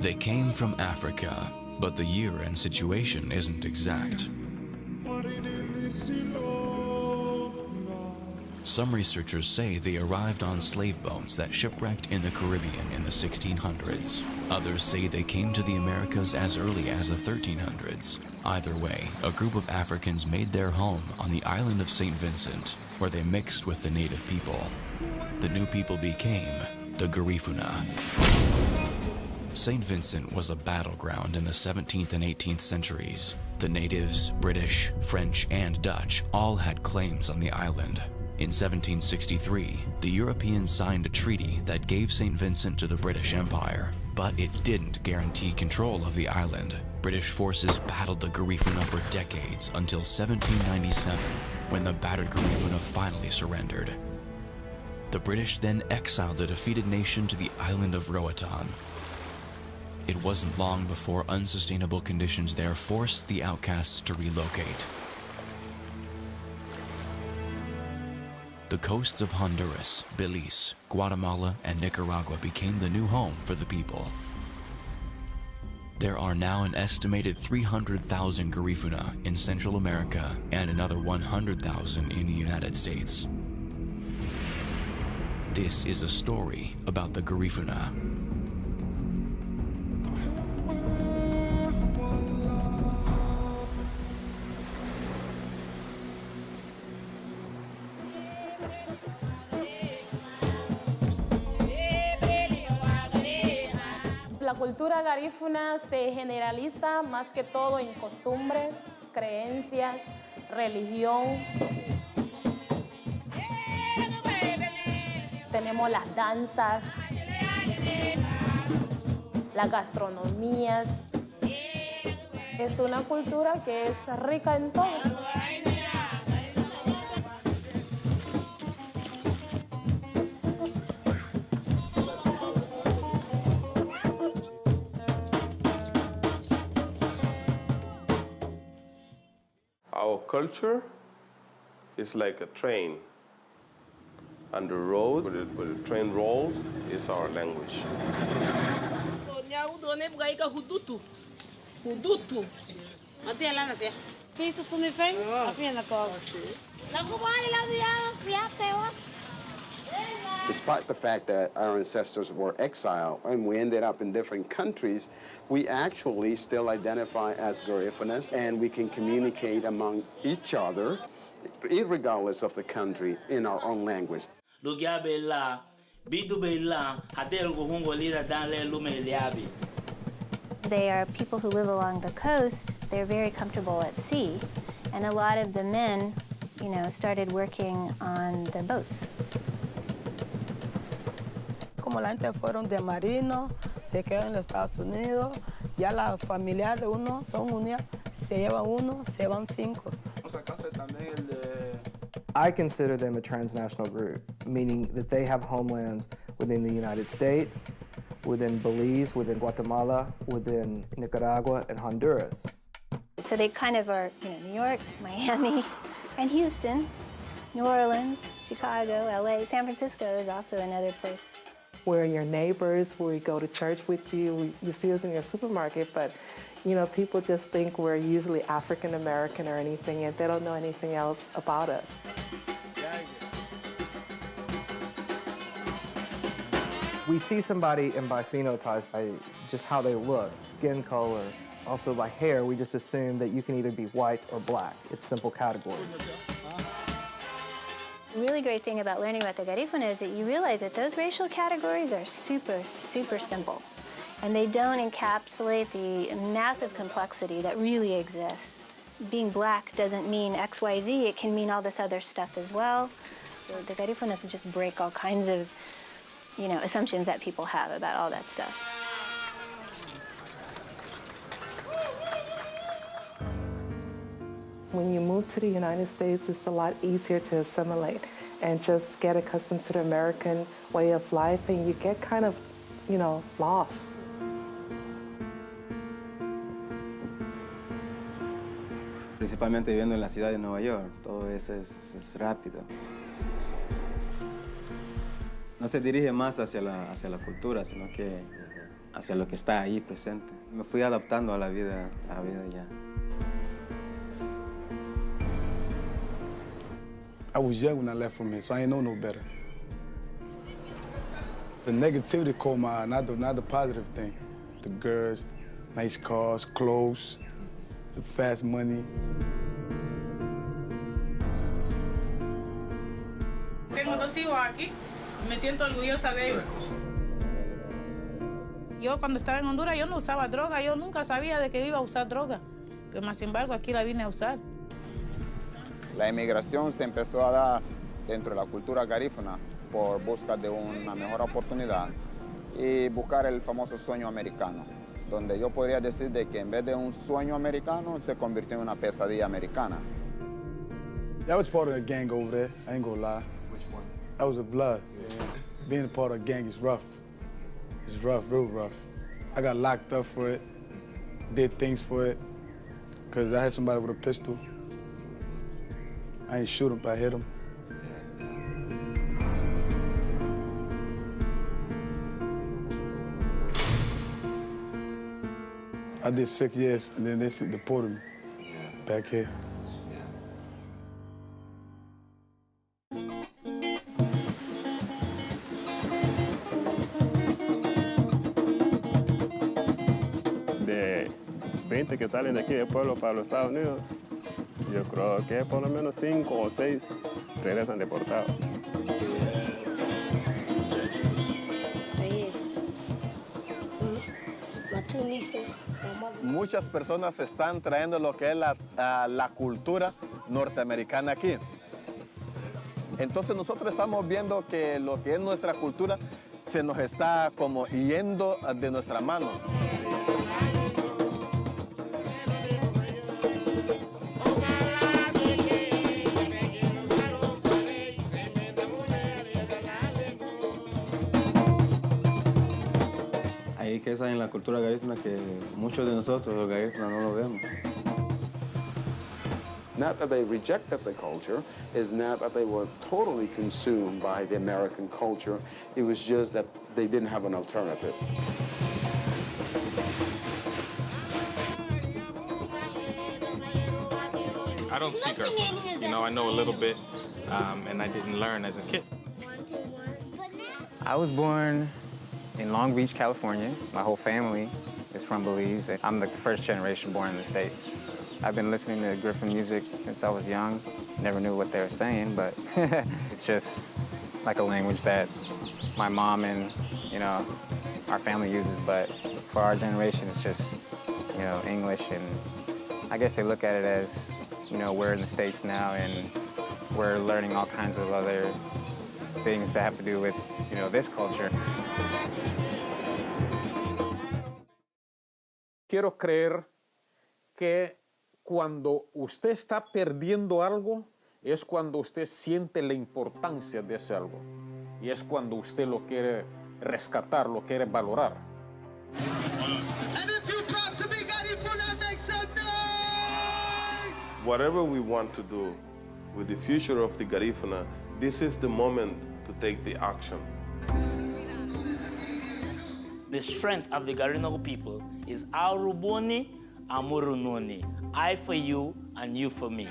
They came from Africa, but the year and situation isn't exact. Some researchers say they arrived on slave boats that shipwrecked in the Caribbean in the 1600s. Others say they came to the Americas as early as the 1300s. Either way, a group of Africans made their home on the island of St. Vincent, where they mixed with the native people. The new people became the Garifuna. St. Vincent was a battleground in the 17th and 18th centuries. The natives, British, French, and Dutch all had claims on the island. In 1763, the Europeans signed a treaty that gave St. Vincent to the British Empire, but it didn't guarantee control of the island. British forces battled the Garifuna for decades until 1797, when the battered Garifuna finally surrendered. The British then exiled the defeated nation to the island of Roatan. It wasn't long before unsustainable conditions there forced the outcasts to relocate. The coasts of Honduras, Belize, Guatemala, and Nicaragua became the new home for the people. There are now an estimated 300,000 Garifuna in Central America and another 100,000 in the United States. This is a story about the Garifuna. La cultura garífuna se generaliza más que todo en costumbres, creencias, religión. Tenemos las danzas, las gastronomías. Es una cultura que es rica en todo. Our culture is like a train, and the road where the train rolls is our language. Despite the fact that our ancestors were exiled and we ended up in different countries, we actually still identify as Garifunas, and we can communicate among each other, irregardless of the country, in our own language. They are people who live along the coast. They're very comfortable at sea, and a lot of the men, started working on the boats. Como la gente fueron de marino, se quedan en los Estados Unidos, ya la familia de uno son unidas, se lleva uno, se van cinco. I consider them a transnational group, meaning that they have homelands within the United States, within Belize, within Guatemala, within Nicaragua, and Honduras. So they kind of are, New York, Miami, and Houston, New Orleans, Chicago, LA, San Francisco is also another place. We're your neighbors, we go to church with you, you see us in your supermarket, but people just think we're usually African American or anything, and they don't know anything else about us. We see somebody in by phenotypes, by just how they look, skin color, also by hair. We just assume that you can either be white or black. It's simple categories. The really great thing about learning about the Garifuna is that you realize that those racial categories are super, super simple. And they don't encapsulate the massive complexity that really exists. Being black doesn't mean X, Y, Z. It can mean all this other stuff as well. So the Garifuna just break all kinds of, assumptions that people have about all that stuff. When you move to the United States, it's a lot easier to assimilate and just get accustomed to the American way of life, and you get kind of, lost. Principalmente viviendo en la ciudad de Nueva York, todo eso es rápido. No se dirige más hacia la cultura, sino que hacia lo que está ahí presente. Me fui adaptando a la vida ya. I was young when I left from here, so I ain't know no better. The negativity caught my eye, not the positive thing. The girls, nice cars, clothes, the fast money. Tengo 2 hijos aquí y me siento orgullosa de ellos. Yo cuando estaba en Honduras yo no usaba droga, yo nunca sabía de que iba a usar droga, pero más sin embargo aquí la vine a usar. La inmigración se empezó a dar dentro de la cultura garífuna por busca de una mejor oportunidad y buscar el famoso sueño americano, donde yo podría decir de que en vez de un sueño americano se convirtió en una pesadilla americana. That was part of the gang over there, I ain't gonna lie. Which one? That was a blood. Yeah. Being a part of a gang is rough. It's rough, real rough. I got locked up for it, did things for it, because I had somebody with a pistol. I didn't shoot him, but I hit him. I did 6 years, and then they deported me back here. De 20 que salen de aquí del pueblo para los Estados Unidos, yo creo que por lo menos 5 o 6 regresan deportados. Muchas personas están trayendo lo que es la cultura norteamericana aquí. Entonces nosotros estamos viendo que lo que es nuestra cultura se nos está como yendo de nuestra mano. Ahí que esa en la cultura garífuna que muchos de nosotros, los garífunas, no lo vemos. It's not that they rejected the culture, it's not that they were totally consumed by the American culture, it was just that they didn't have an alternative. I don't speak Garifuna. You know, I know a little bit, and I didn't learn as a kid. I was born in Long Beach, California. My whole family is from Belize. I'm the first generation born in the States. I've been listening to Garifuna music since I was young. Never knew what they were saying, but it's just like a language that my mom and, you know, our family uses, but for our generation, it's just, you know, English, and I guess they look at it as, you know, we're in the States now and we're learning all kinds of other things that have to do with, you know, this culture. Quiero creer que cuando usted está perdiendo algo, es cuando usted siente la importancia de ese algo. Y es cuando usted lo quiere rescatar, lo quiere valorar. Whatever we want to do with the future of the Garifuna, this is the moment to take the action. The strength of the Garifuna people is Aruboni Amurunoni. I for you and you for me.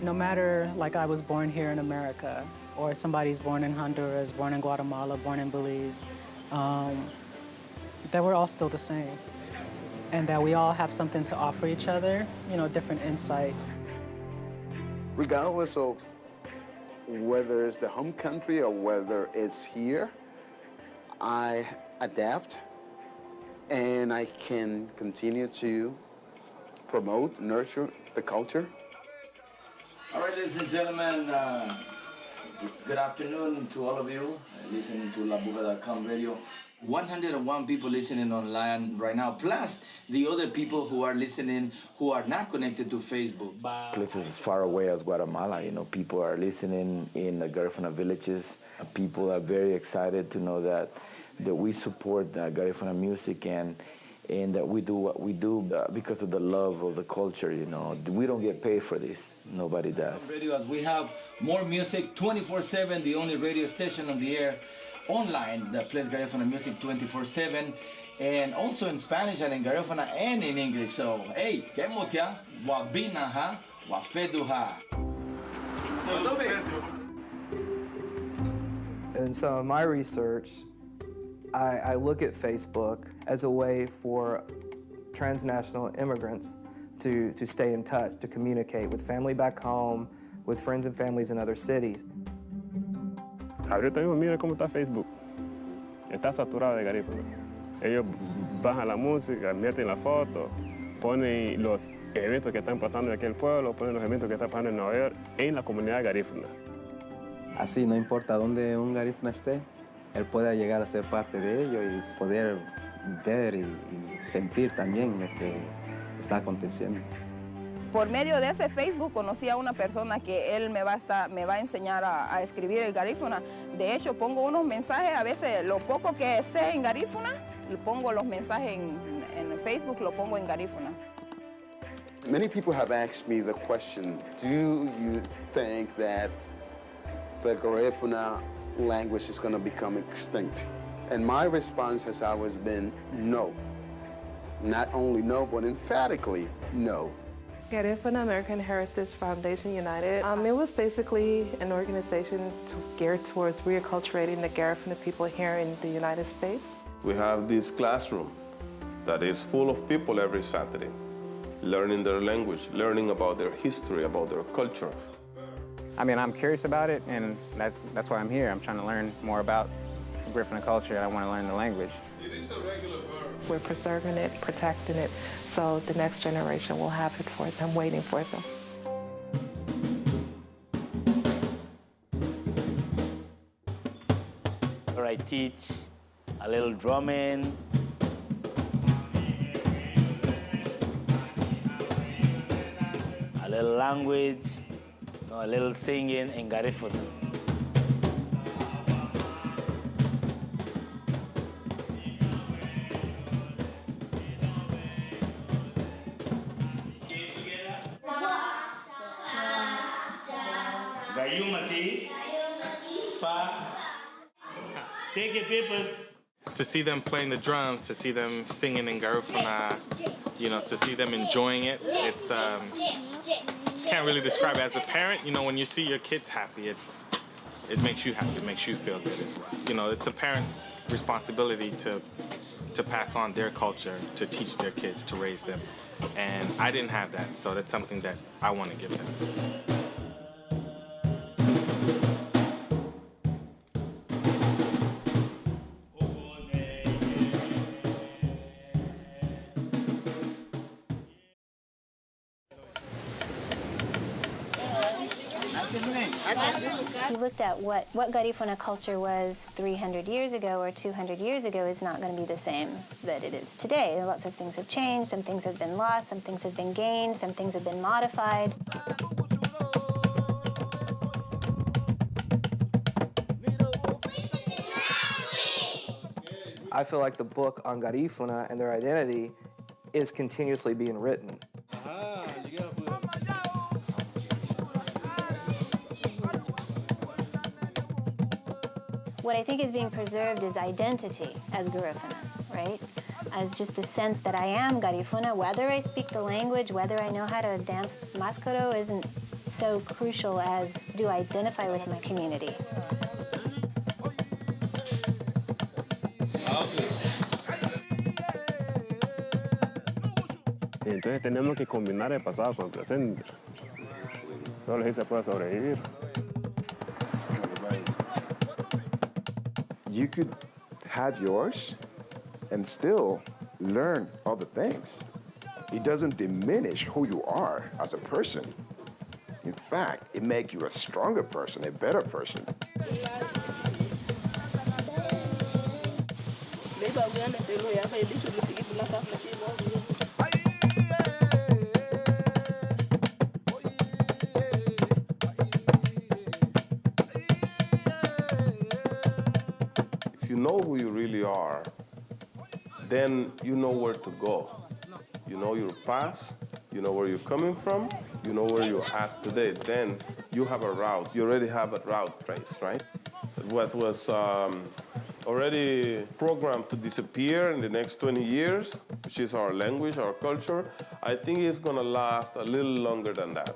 No matter, like I was born here in America, or somebody's born in Honduras, born in Guatemala, born in Belize, that we're all still the same. And that we all have something to offer each other, you know, different insights. Regardless of whether it's the home country or whether it's here, I adapt and I can continue to promote, nurture the culture. All right, ladies and gentlemen, good afternoon to all of you listening to labuga.com radio. 101 people listening online right now, plus the other people who are listening who are not connected to Facebook. Places as far away as Guatemala, you know, people are listening in the Garifuna villages. People are very excited to know that we support Garifuna music, and and that we do what we do because of the love of the culture, you know. We don't get paid for this. Nobody does. Radio, as we have more music 24/7, the only radio station on the air online that plays Garifuna music 24/7, and also in Spanish and in Garifuna and in English. So, hey, kemotia, wabinaha, wafeduha. In some of my research, I look at Facebook as a way for transnational immigrants to stay in touch, to communicate with family back home, with friends and families in other cities. Ahorita mismo mira cómo está Facebook. Está saturado de Garifuna. Ellos bajan la música, meten la foto, ponen los eventos que están pasando en aquel pueblo, ponen los eventos que están pasando en Nueva York, en la comunidad Garifuna. Así, no importa dónde un Garifuna esté, él puede llegar a ser parte de ello y poder ver y sentir también lo que está aconteciendo. Por medio de ese Facebook conocí a una persona que él me va a enseñar a escribir el Garifuna. De hecho, pongo unos mensajes, a veces lo poco que sé en Garifuna, pongo los mensajes en Facebook, lo pongo en Garifuna. Many people have asked me the question, do you think that the Garifuna language is going to become extinct? And my response has always been no. Not only no, but emphatically no. Garifuna American Heritage Foundation United, it was basically an organization geared towards reacculturating the Garifuna people here in the United States. We have this classroom that is full of people every Saturday, learning their language, learning about their history, about their culture. I mean, I'm curious about it, and that's why I'm here. I'm trying to learn more about Garifuna culture, and I want to learn the language. It is a regular verb. We're preserving it, protecting it, so the next generation will have it for them, waiting for them. Where I teach a little drumming, a little language, a little singing in Garifuna. Take your papers. To see them playing the drums, to see them singing in Garifuna, you know, to see them enjoying it, it's can't really describe it. As a parent, you know, when you see your kids happy, it makes you happy, it makes you feel good. You know, it's a parent's responsibility to pass on their culture, to teach their kids, to raise them. And I didn't have that, so that's something that I want to give them. If you looked at what Garifuna culture was 300 years ago or 200 years ago is not going to be the same that it is today. Lots of things have changed, some things have been lost, some things have been gained, some things have been modified. I feel like the book on Garifuna and their identity is continuously being written. What I think is being preserved is identity as Garifuna, right? As just the sense that I am Garifuna, whether I speak the language, whether I know how to dance mascaro isn't so crucial as do I identify with my community. Y entonces tenemos que combinar el pasado con el presente. Solo así se puede sobrevivir. You could have yours and still learn other things. It doesn't diminish who you are as a person. In fact, it makes you a stronger person, a better person. If you know who you really are, then you know where to go. You know your past, you know where you're coming from, you know where you're at today. Then you have a route. You already have a route traced, right? What was already programmed to disappear in the next 20 years, which is our language, our culture, I think it's going to last a little longer than that.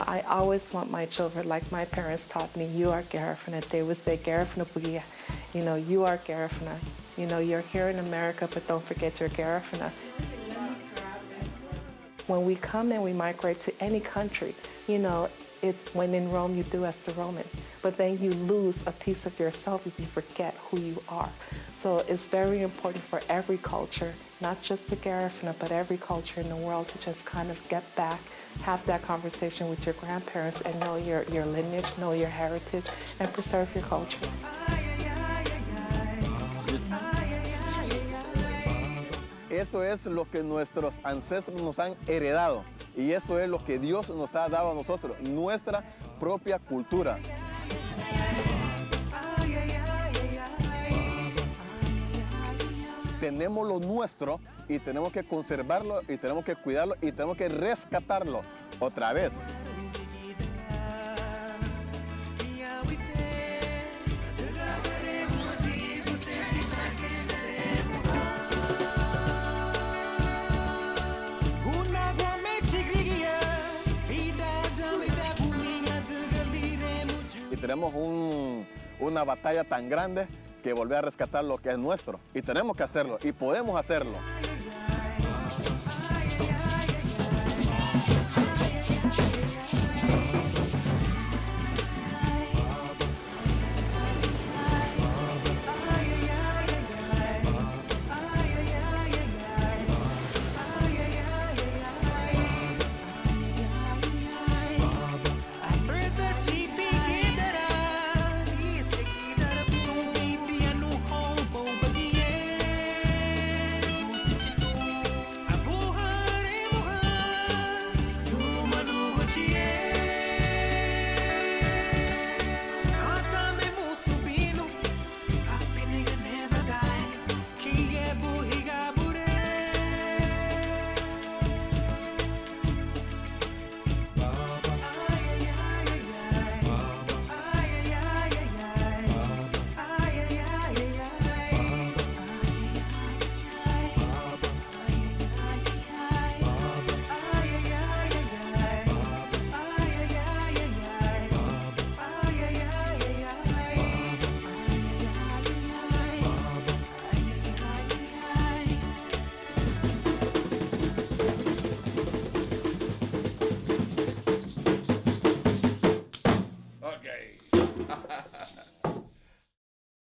I always want my children, like my parents taught me, you are Garifuna. They would say, Garifuna Bugia, you know, you are Garifuna. You know, you're here in America, but don't forget your Garifuna. When we come and we migrate to any country, you know, it's when in Rome, you do as the Romans. But then you lose a piece of yourself if you forget who you are. So it's very important for every culture, not just the Garifuna, but every culture in the world to just kind of get back, have that conversation with your grandparents and know your lineage, know your heritage, and preserve your culture. Eso es lo que nuestros ancestros nos han heredado y eso es lo que Dios nos ha dado a nosotros, nuestra propia cultura. Tenemos lo nuestro y tenemos que conservarlo y tenemos que cuidarlo y tenemos que rescatarlo otra vez. Y tenemos una batalla tan grande que volver a rescatar lo que es nuestro. Y tenemos que hacerlo, y podemos hacerlo.